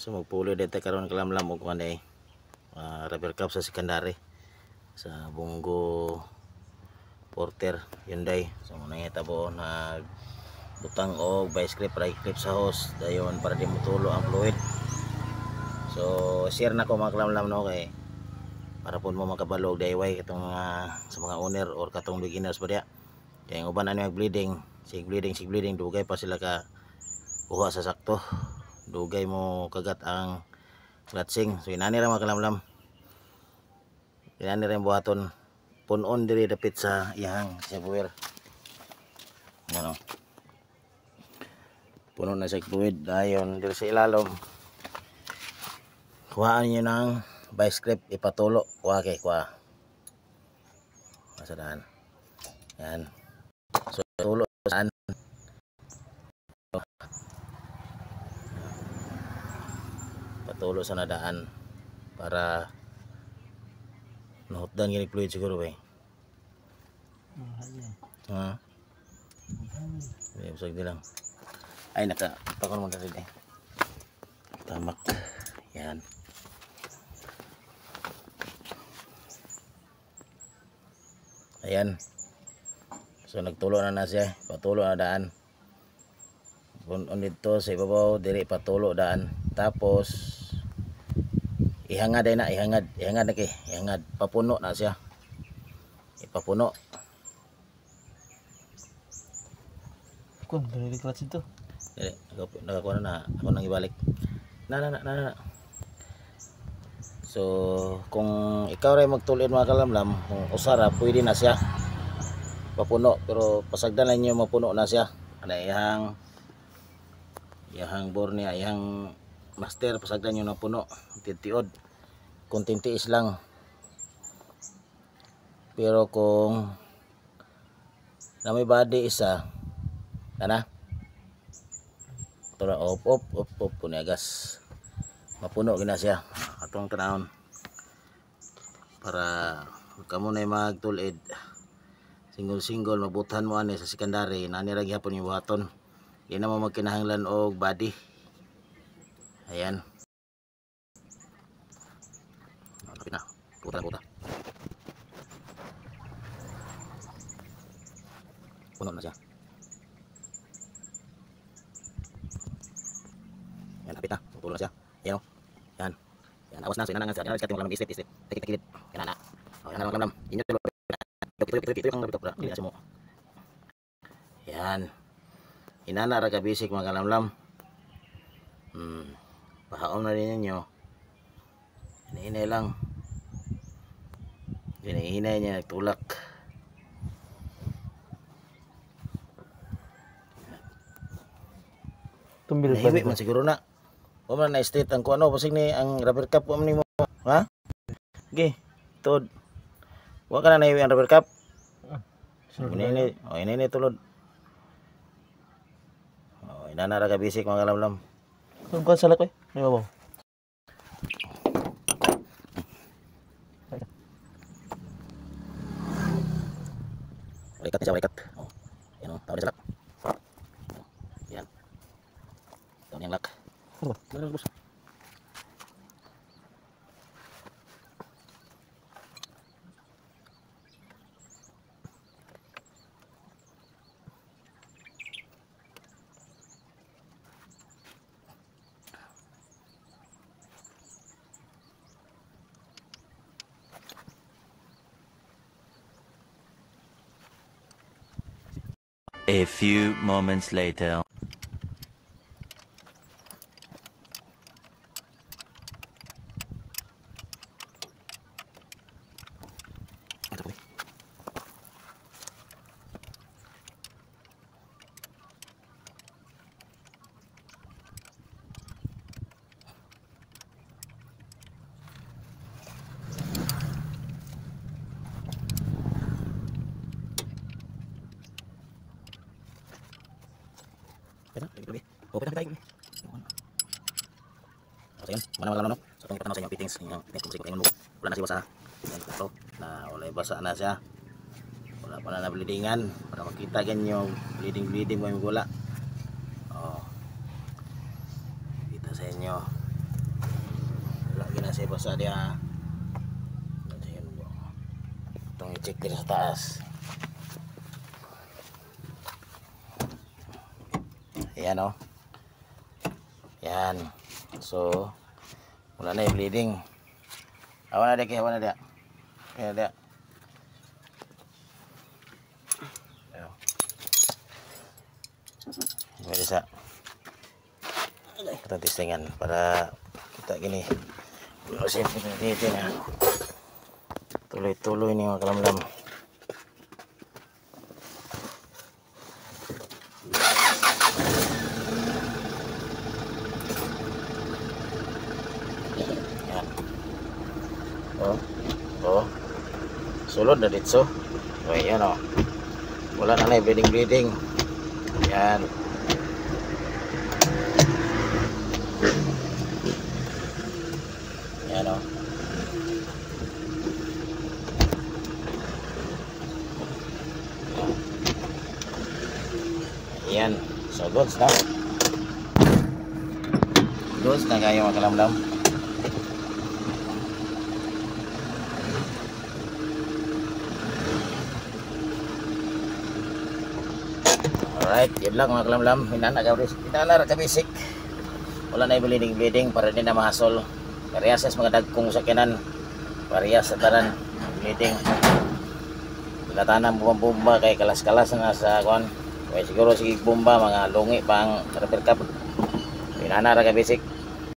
So magpulo dito karon kalamlam og kanay rubber cup sa secondary sa Bunggo Porter Hyundai. So nangitabo na butang og vice grip right clip sa hose dayon para di motulo ang fluid. So share na ko mga kalamlam no kay para pun mo makabalog DIY katong sa mga owner or katong beginners pa diya. Kay ang uban ano bleeding, sig bleeding dugay pa sila ka kuha sa sakto. Dugay mo kagat ang clutching. So inani ra mga kalamlam. Inani ra buhaton punon diri dapit sa iyang subwoofer. Ano? Puno na sa fluid dayon diri sa ilalom. Kuhaan niyo ng vice grip ipatulo. Kuha kay kuha. Masadaan. Yan. So tulo saan? Patulo sa nadaan para nahutdan gini fluid siguro ba. Ha? Busog lang. Ay pakon mo dali eh. Tamak. Yan. Ayan. So nagtulo na siya, patulo na daan. On dito sa ibabaw diri patulo daan. Tapos ihangad na ihangad papuno na siya. Ipapuno. Kun dili clutch ito. Dili nagakuha na ako nang ibalik. Na. So kung ikaw ray magtulid mga kalamlam, kung usara pwede na siya papuno pero pasagdan lang niyo mapuno na siya. Ana iyang bore niya, iyang master pasagdan niyo na puno. Titiod. Kunting tiis lang. Pero kung na may body isa ana tura op puniagas mapuno gina siya atong tanawon para kamo na magtulid single mabutan mo ani sa secondary nani ra gyapon yung buhaton di na mo magkinahanglan og body. Ayan lapit na puta puno na siya. Yan, lapit na. Tulo na siya. Ayan o. Yan. Yan. Awas na. So, inanangan siya. Yan, iskat yung laman. Islit. Takit. Yan na. O, yan na mga lamlam. Inyo tulo. Ito yung lapit. Dili na siya mo. Yan. Inana raga basic mga lamlam. Pahaom na rin ninyo. Hinahinay lang. Hinahinay niya. Nagtulak. Tumbil pa Nahiwi man siguro na. O man na state ang kuano pasig ni ang rubber cup mo nimo. Ha? Okay. Tod. Wa ka na nahiwi ang rubber cup. Ini tulod. Oh, inana ra ka basic mga lamlam. Kun salak ko. May babaw. Balikat na siya, balikat. Oh. Yan o, tawag na sa lock. Yan. Tawag niyang lock. Ano ba? Ano ba? A few moments later. Open na tayo. So yun, mana no? So itong ipatanaw sa inyong fittings, yung fittings kung mo. Wala na siya basa. Ito, na wala basa na siya. Wala pa na bleedingan. Para makita ganyan yung bleeding mo yung gula. Oh. Kita sa inyo. kasi basa dia. Itong i-check din sa taas. Ayan o. Yan. So, wala na yung bleeding. Awan na dia, awan na dia. Ayan dia. Ayan. May isa. Kita testingan para kita gini. Kasi dito na. Tuloy-tuloy ni mga kalamlam. Yan. Oh. Sulod na dito. O, yan o. Wala na bleeding. Yan. Yan o. Yan. So, goods na. Goods na kayo mga kalamlam. Alright, yun lang mga kalamlam. Hinana ka basic. Wala na bleeding para din na mahasol. Parehas sa mga dagkong sakyanan. Parehas sa tanan bleeding. Bilatanan bumba kay kalas-kalas na sa kuan. Kaya siguro sige bomba mga lungi pang repair cup. Hinana ka basic.